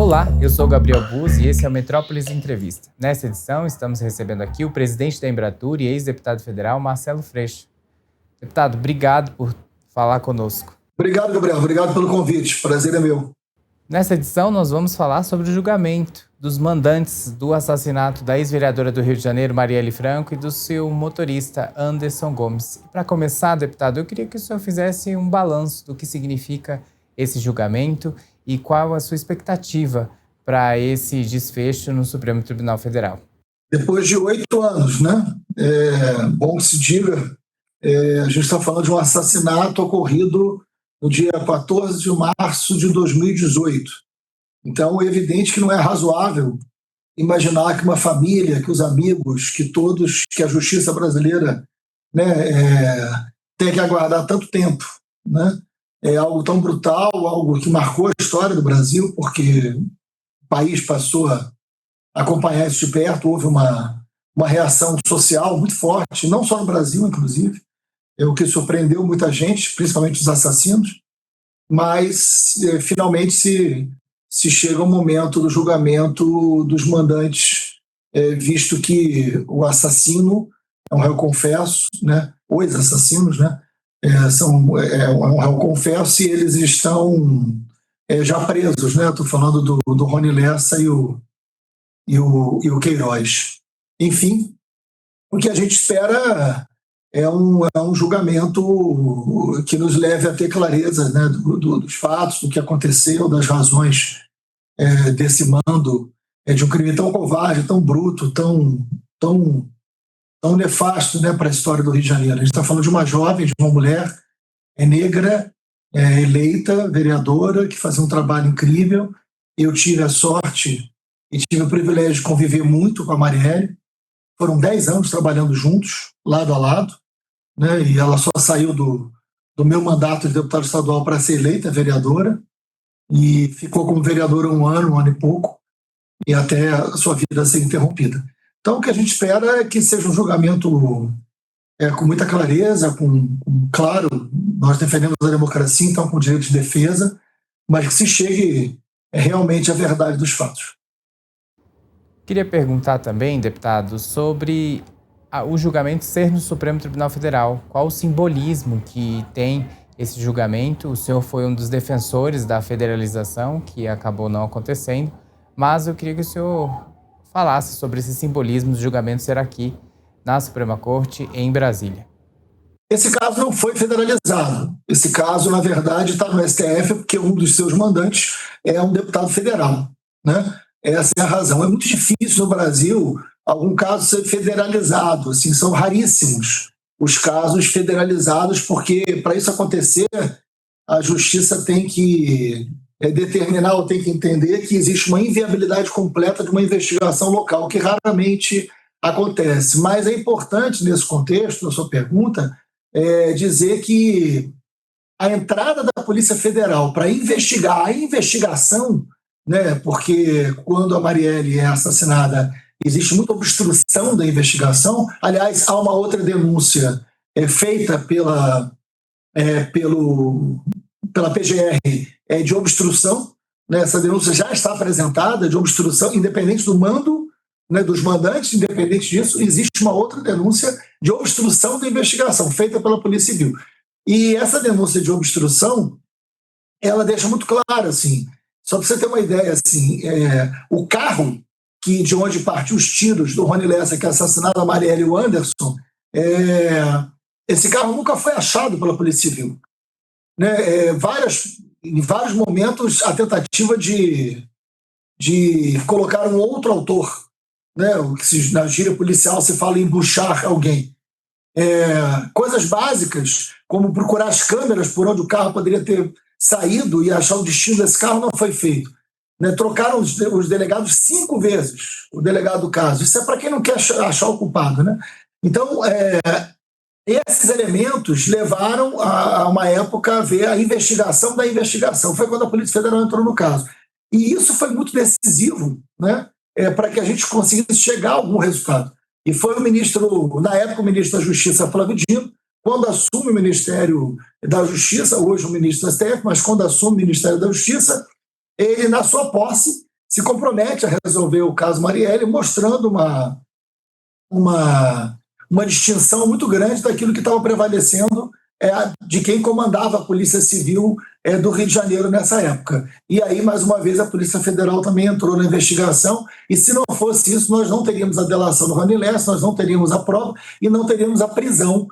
Olá, eu sou o Gabriel Buzzi e esse é o Metrópolis Entrevista. Nesta edição, estamos recebendo aqui o presidente da Embratur e ex-deputado federal, Marcelo Freixo. Deputado, obrigado por falar conosco. Obrigado, Gabriel. Obrigado pelo convite. Prazer é meu. Nessa edição, nós vamos falar sobre o julgamento dos mandantes do assassinato da ex-vereadora do Rio de Janeiro, Marielle Franco, e do seu motorista, Anderson Gomes. Para começar, deputado, eu queria que o senhor fizesse um balanço do que significa esse julgamento e qual a sua expectativa para esse desfecho no Supremo Tribunal Federal. Depois de 8 anos, né? Bom que se diga, a gente está falando de um assassinato ocorrido no dia 14 de março de 2018. Então, é evidente que não é razoável imaginar que uma família, que os amigos, que todos, que a justiça brasileira, né, tem que aguardar tanto tempo, né? É algo tão brutal, algo que marcou a história do Brasil, porque o país passou a acompanhar isso de perto, houve uma reação social muito forte, não só no Brasil, inclusive, o que surpreendeu muita gente, principalmente os assassinos, mas finalmente se chega ao momento do julgamento dos mandantes, visto que o assassino é um réu confesso, né? Os assassinos, né? São um réu confesso, e eles estão já presos, né? Estou falando do Rony Lessa e o Queiroz. Enfim, o que a gente espera é um julgamento que nos leve a ter clareza, né, dos fatos, do que aconteceu, das razões desse mando, de um crime tão covarde, tão bruto, tão nefasto, né, para a história do Rio de Janeiro. A gente está falando de uma jovem, de uma mulher negra, eleita, vereadora, que fazia um trabalho incrível. Eu tive a sorte e tive o privilégio de conviver muito com a Marielle. Foram 10 anos trabalhando juntos, lado a lado, né? E ela só saiu do meu mandato de deputado estadual para ser eleita vereadora, e ficou como vereadora um ano e pouco, e até a sua vida ser interrompida. Então, o que a gente espera é que seja um julgamento com muita clareza, claro, nós defendemos a democracia, então com direito de defesa, mas que se chegue realmente à verdade dos fatos. Queria perguntar também, deputado, sobre o julgamento ser no Supremo Tribunal Federal. Qual o simbolismo que tem esse julgamento? O senhor foi um dos defensores da federalização, que acabou não acontecendo, mas eu queria que o senhor falasse sobre esse simbolismo do julgamento ser aqui na Suprema Corte, em Brasília. Esse caso não foi federalizado. Esse caso, na verdade, está no STF, porque um dos seus mandantes é um deputado federal, né? Essa é a razão. É muito difícil no Brasil algum caso ser federalizado. Assim, são raríssimos os casos federalizados, porque para isso acontecer, a justiça tem que determinar ou tem que entender que existe uma inviabilidade completa de uma investigação local, que raramente acontece. Mas é importante, nesse contexto, na sua pergunta, dizer que a entrada da Polícia Federal para investigar a investigação, né, porque quando a Marielle é assassinada, existe muita obstrução da investigação. Aliás, há uma outra denúncia feita pela PGR de obstrução, né? Essa denúncia já está apresentada, de obstrução, independente do mando, né, dos mandantes. Independente disso, existe uma outra denúncia de obstrução da investigação, feita pela Polícia Civil. E essa denúncia de obstrução, ela deixa muito claro, assim, só para você ter uma ideia, assim, o carro de onde partiu os tiros do Rony Lessa, que assassinaram a Marielle e o Anderson, esse carro nunca foi achado pela Polícia Civil, né? Em vários momentos, a tentativa de colocar um outro autor, né? O que na gíria policial se fala em embuchar alguém. Coisas básicas, como procurar as câmeras por onde o carro poderia ter saído e achar o destino desse carro, não foi feito, né? Trocaram os delegados 5 vezes, o delegado do caso. Isso é para quem não quer achar o culpado, né? Então, esses elementos levaram a uma época a ver a investigação da investigação. Foi quando a Polícia Federal entrou no caso. E isso foi muito decisivo, né, para que a gente conseguisse chegar a algum resultado. E foi o ministro, na época, o ministro da Justiça, Flávio Dino, quando assume o Ministério da Justiça, hoje o ministro do STF, mas quando assume o Ministério da Justiça, ele, na sua posse, se compromete a resolver o caso Marielle, mostrando uma distinção muito grande daquilo que estava prevalecendo de quem comandava a Polícia Civil do Rio de Janeiro nessa época. E aí, mais uma vez, a Polícia Federal também entrou na investigação, e se não fosse isso, nós não teríamos a delação do Rony Lessa, nós não teríamos a prova e não teríamos a prisão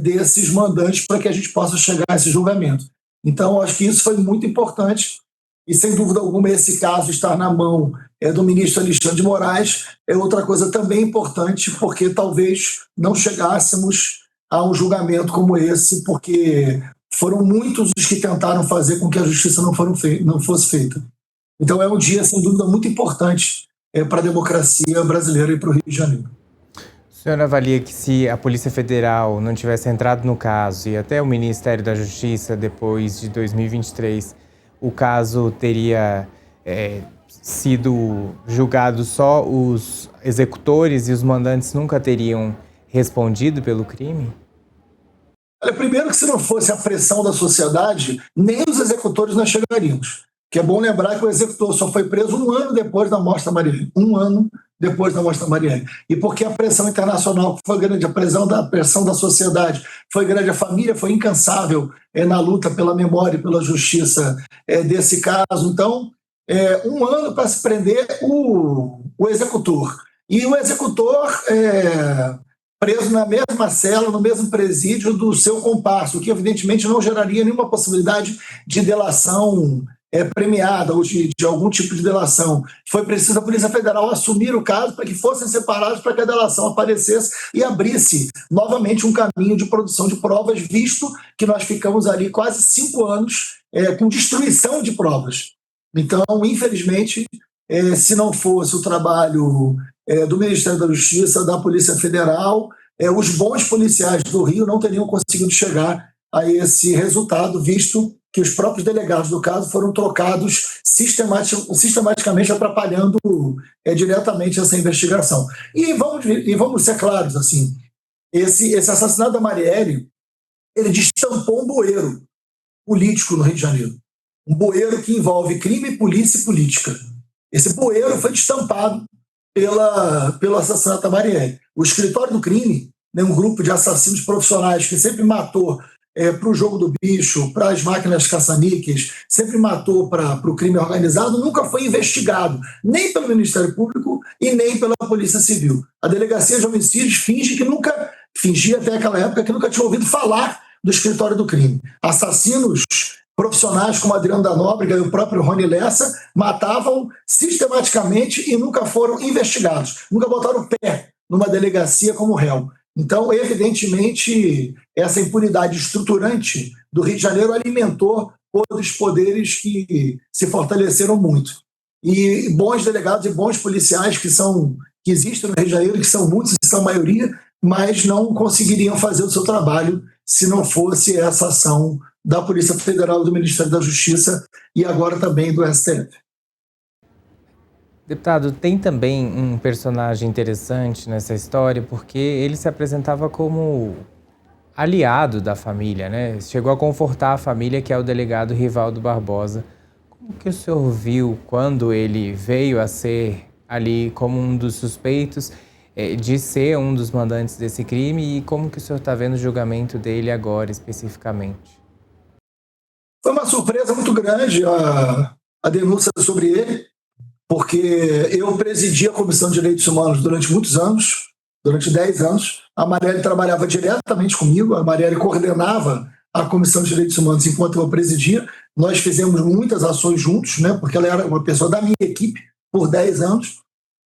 desses mandantes para que a gente possa chegar a esse julgamento. Então, acho que isso foi muito importante, e sem dúvida alguma esse caso estar na mão do ministro Alexandre de Moraes é outra coisa também importante, porque talvez não chegássemos a um julgamento como esse, porque foram muitos os que tentaram fazer com que a justiça não fosse feita. Então é um dia, sem dúvida, muito importante para a democracia brasileira e para o Rio de Janeiro. O senhor avalia que se a Polícia Federal não tivesse entrado no caso e até o Ministério da Justiça depois de 2023, o caso teria sido julgado, só os executores e os mandantes nunca teriam respondido pelo crime? Olha, primeiro que se não fosse a pressão da sociedade, nem os executores nós chegaríamos. Que é bom lembrar que o executor só foi preso 1 ano depois da morte da Marielle. 1 ano depois da morte da Marielle. E porque a pressão internacional foi grande, a pressão da sociedade foi grande, a família foi incansável na luta pela memória e pela justiça desse caso. Então, 1 ano para se prender o executor. E o executor preso na mesma cela, no mesmo presídio do seu comparso, o que evidentemente não geraria nenhuma possibilidade de delação premiada ou de algum tipo de delação. Foi preciso a Polícia Federal assumir o caso para que fossem separados, para que a delação aparecesse e abrisse novamente um caminho de produção de provas, visto que nós ficamos ali quase 5 anos com destruição de provas. Então, infelizmente, se não fosse o trabalho do Ministério da Justiça, da Polícia Federal, os bons policiais do Rio não teriam conseguido chegar a esse resultado, visto que os próprios delegados do caso foram trocados sistematicamente, atrapalhando diretamente essa investigação. E vamos ser claros, assim, esse assassinato da Marielle, ele destampou um bueiro político no Rio de Janeiro. Um bueiro que envolve crime, polícia e política. Esse bueiro foi destampado pelo assassinato da Marielle. O escritório do crime, um grupo de assassinos profissionais que sempre matou para o jogo do bicho, para as máquinas caça-níqueis, sempre matou para o crime organizado, nunca foi investigado, nem pelo Ministério Público e nem pela Polícia Civil. A Delegacia de Homicídios fingia até aquela época que nunca tinha ouvido falar do escritório do crime. Assassinos profissionais como Adriano da Nóbrega e o próprio Rony Lessa matavam sistematicamente e nunca foram investigados, nunca botaram o pé numa delegacia como réu. Então, evidentemente, essa impunidade estruturante do Rio de Janeiro alimentou outros poderes que se fortaleceram muito. E bons delegados e bons policiais que existem no Rio de Janeiro, que são muitos e são a maioria, mas não conseguiriam fazer o seu trabalho se não fosse essa ação da Polícia Federal, do Ministério da Justiça e agora também do STF. Deputado, tem também um personagem interessante nessa história, porque ele se apresentava como aliado da família, né? Chegou a confortar a família, que é o delegado Rivaldo Barbosa. Como que o senhor viu quando ele veio a ser ali como um dos suspeitos de ser um dos mandantes desse crime, e como que o senhor está vendo o julgamento dele agora, especificamente? Foi uma surpresa muito grande a denúncia sobre ele, porque eu presidi a Comissão de Direitos Humanos durante muitos anos, durante 10 anos. A Marielle trabalhava diretamente comigo, a Marielle coordenava a Comissão de Direitos Humanos enquanto eu presidia. Nós fizemos muitas ações juntos, né, porque ela era uma pessoa da minha equipe por 10 anos.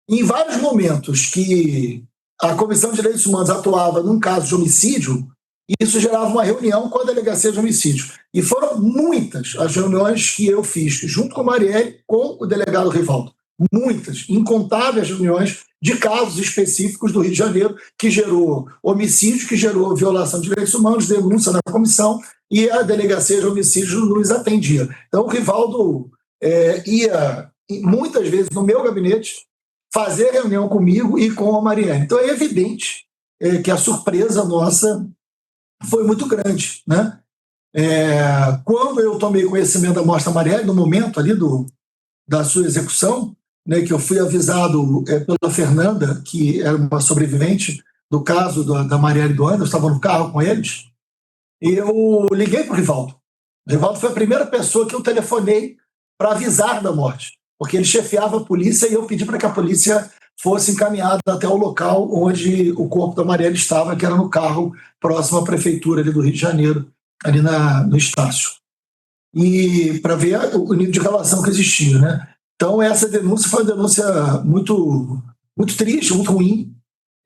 E em vários momentos que a Comissão de Direitos Humanos atuava num caso de homicídio, isso gerava uma reunião com a Delegacia de Homicídio. E foram muitas as reuniões que eu fiz, junto com a Marielle, com o delegado Rivaldo. Muitas, incontáveis reuniões de casos específicos do Rio de Janeiro, que gerou homicídio, que gerou violação de direitos humanos, denúncia na comissão, e a Delegacia de Homicídios nos atendia. Então, o Rivaldo ia, muitas vezes, no meu gabinete, fazer reunião comigo e com a Marielle. Então, é evidente que a surpresa nossa foi muito grande, né? Quando eu tomei conhecimento da morte da Marielle, no momento ali da sua execução, né, que eu fui avisado pela Fernanda, que era uma sobrevivente do caso da Marielle e do Anderson, eu estava no carro com eles, e eu liguei para o Rivaldo. O Rivaldo foi a primeira pessoa que eu telefonei para avisar da morte, porque ele chefiava a polícia e eu pedi para que a polícia fosse encaminhada até o local onde o corpo da Marielle estava, que era no carro próximo à prefeitura ali do Rio de Janeiro, ali no Estácio. E para ver o nível de relação que existia, né? Então, essa denúncia foi uma denúncia muito, muito triste, muito ruim.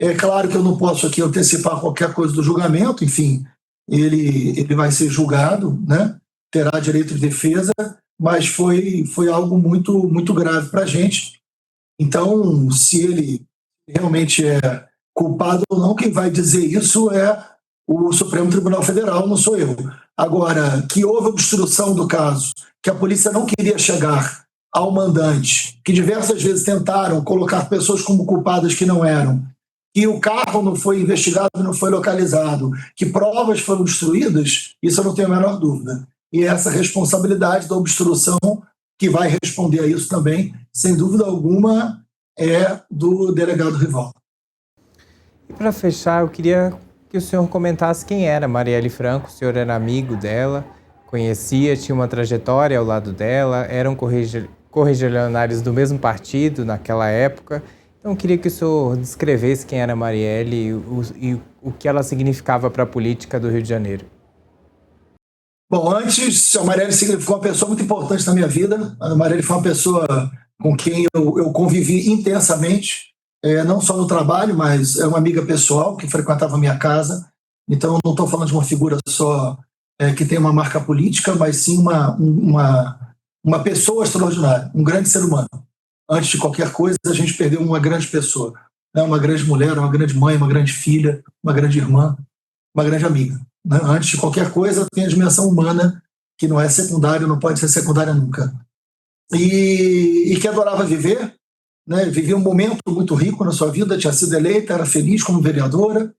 É claro que eu não posso aqui antecipar qualquer coisa do julgamento, enfim, ele vai ser julgado, né? Terá direito de defesa, mas foi algo muito, muito grave para a gente. Então, se ele realmente é culpado ou não, quem vai dizer isso é o Supremo Tribunal Federal, não sou eu. Agora, que houve obstrução do caso, que a polícia não queria chegar ao mandante, que diversas vezes tentaram colocar pessoas como culpadas que não eram, que o carro não foi investigado, não foi localizado, que provas foram destruídas, isso eu não tenho a menor dúvida. E essa responsabilidade da obstrução, que vai responder a isso também, sem dúvida alguma, é do delegado Rivaldo. E para fechar, eu queria que o senhor comentasse quem era Marielle Franco. O senhor era amigo dela, conhecia, tinha uma trajetória ao lado dela, eram correligionários do mesmo partido naquela época. Então, eu queria que o senhor descrevesse quem era Marielle e o que ela significava para a política do Rio de Janeiro. Bom, antes, a Marielle significou uma pessoa muito importante na minha vida. A Marielle foi uma pessoa com quem eu convivi intensamente, não só no trabalho, mas é uma amiga pessoal que frequentava a minha casa. Então, não estou falando de uma figura só que tem uma marca política, mas sim uma pessoa extraordinária, um grande ser humano. Antes de qualquer coisa, a gente perdeu uma grande pessoa, né? Uma grande mulher, uma grande mãe, uma grande filha, uma grande irmã, uma grande amiga. Né? Antes de qualquer coisa, tem a dimensão humana, que não é secundária, não pode ser secundária nunca. E que adorava viver, né? Vivia um momento muito rico na sua vida, tinha sido eleita, era feliz como vereadora,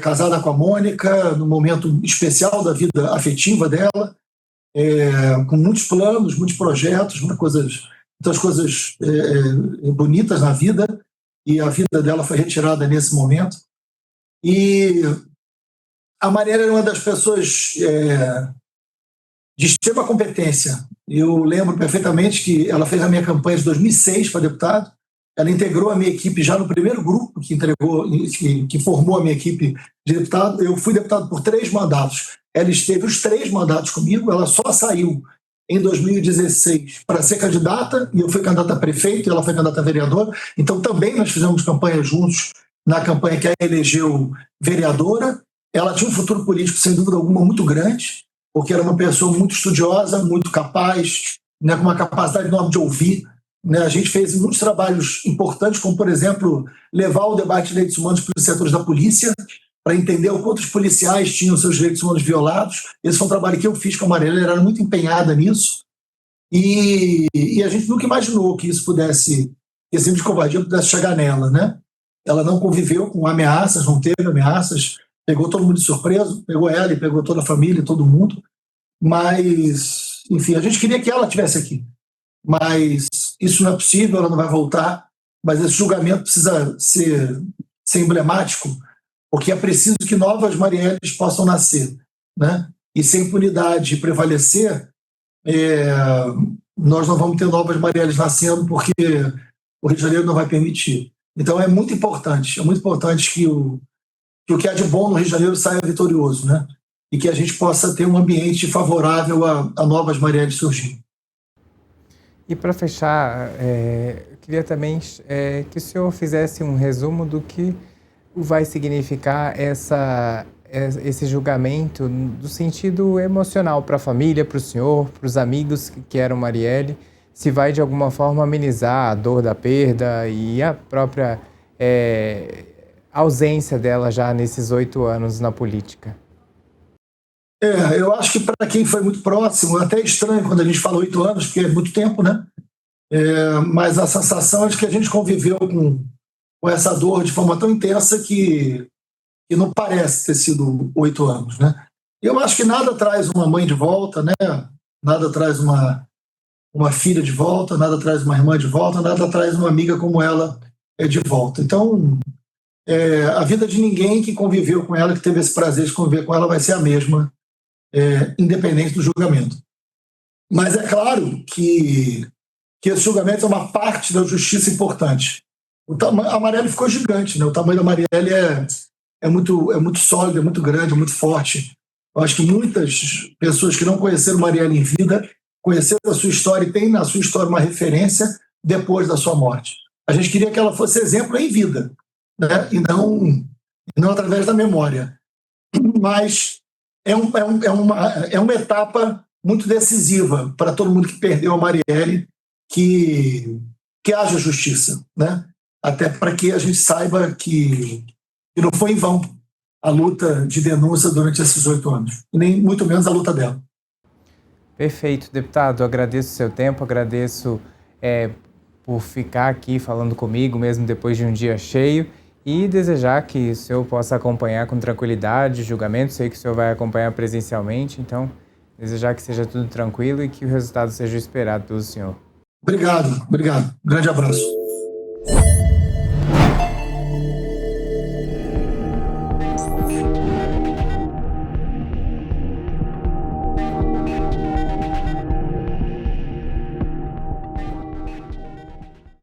casada com a Mônica, num momento especial da vida afetiva dela, com muitos planos, muitos projetos, muitas coisas bonitas na vida, e a vida dela foi retirada nesse momento. E a Marielle era uma das pessoas de extrema competência. Eu lembro perfeitamente que ela fez a minha campanha de 2006 para deputado. Ela integrou a minha equipe já no primeiro grupo que formou a minha equipe de deputado. Eu fui deputado por 3 mandatos. Ela esteve os 3 mandatos comigo. Ela só saiu em 2016 para ser candidata, e eu fui candidata a prefeito e ela foi candidata a vereadora. Então também nós fizemos campanha juntos na campanha que a elegeu vereadora. Ela tinha um futuro político, sem dúvida alguma, muito grande, porque era uma pessoa muito estudiosa, muito capaz, né, com uma capacidade enorme de ouvir. Né? A gente fez muitos trabalhos importantes, como, por exemplo, levar o debate de direitos humanos para os setores da polícia, para entender o quanto os policiais tinham seus direitos humanos violados. Esse foi um trabalho que eu fiz com a Marielle, ela era muito empenhada nisso. E a gente nunca imaginou que isso pudesse, esse tipo de covardia pudesse chegar nela. Né? Ela não conviveu com ameaças, não teve ameaças, pegou todo mundo de surpresa, pegou ela e pegou toda a família, todo mundo. Mas, enfim, a gente queria que ela estivesse aqui. Mas isso não é possível, ela não vai voltar. Mas esse julgamento precisa ser emblemático, porque é preciso que novas Marielles possam nascer. Né? E se a impunidade prevalecer, nós não vamos ter novas Marielles nascendo, porque o Rio de Janeiro não vai permitir. Então é muito importante que o que há de bom no Rio de Janeiro saia vitorioso, né? E que a gente possa ter um ambiente favorável a novas Marielles surgirem. E para fechar, eu queria também que o senhor fizesse um resumo do que vai significar esse julgamento no sentido emocional para a família, para o senhor, para os amigos que eram Marielle, se vai de alguma forma amenizar a dor da perda e a própria ausência dela já nesses 8 anos na política. Eu acho que para quem foi muito próximo, é até estranho quando a gente fala 8 anos, porque é muito tempo, né? Mas a sensação é de que a gente conviveu com essa dor de forma tão intensa que não parece ter sido 8 anos, né? Eu acho que nada traz uma mãe de volta, né? Nada traz uma uma filha de volta, nada traz uma irmã de volta, nada traz uma amiga como ela de volta. Então, a vida de ninguém que conviveu com ela, que teve esse prazer de conviver com ela, vai ser a mesma, independente do julgamento. Mas é claro que esse julgamento é uma parte da justiça importante. A Marielle ficou gigante, né? O tamanho da Marielle é muito sólido, é muito grande, é muito forte. Eu acho que muitas pessoas que não conheceram Marielle em vida conheceram a sua história e têm na sua história uma referência depois da sua morte. A gente queria que ela fosse exemplo em vida, né? E não através da memória. Mas é uma etapa muito decisiva para todo mundo que perdeu a Marielle, que haja justiça, né? Até para que a gente saiba que não foi em vão a luta de denúncia durante esses 8 anos, e nem muito menos a luta dela. Perfeito, deputado. Agradeço o seu tempo, agradeço por ficar aqui falando comigo, mesmo depois de um dia cheio, e desejar que o senhor possa acompanhar com tranquilidade o julgamento. Sei que o senhor vai acompanhar presencialmente, então desejar que seja tudo tranquilo e que o resultado seja esperado pelo senhor. Obrigado. Grande abraço.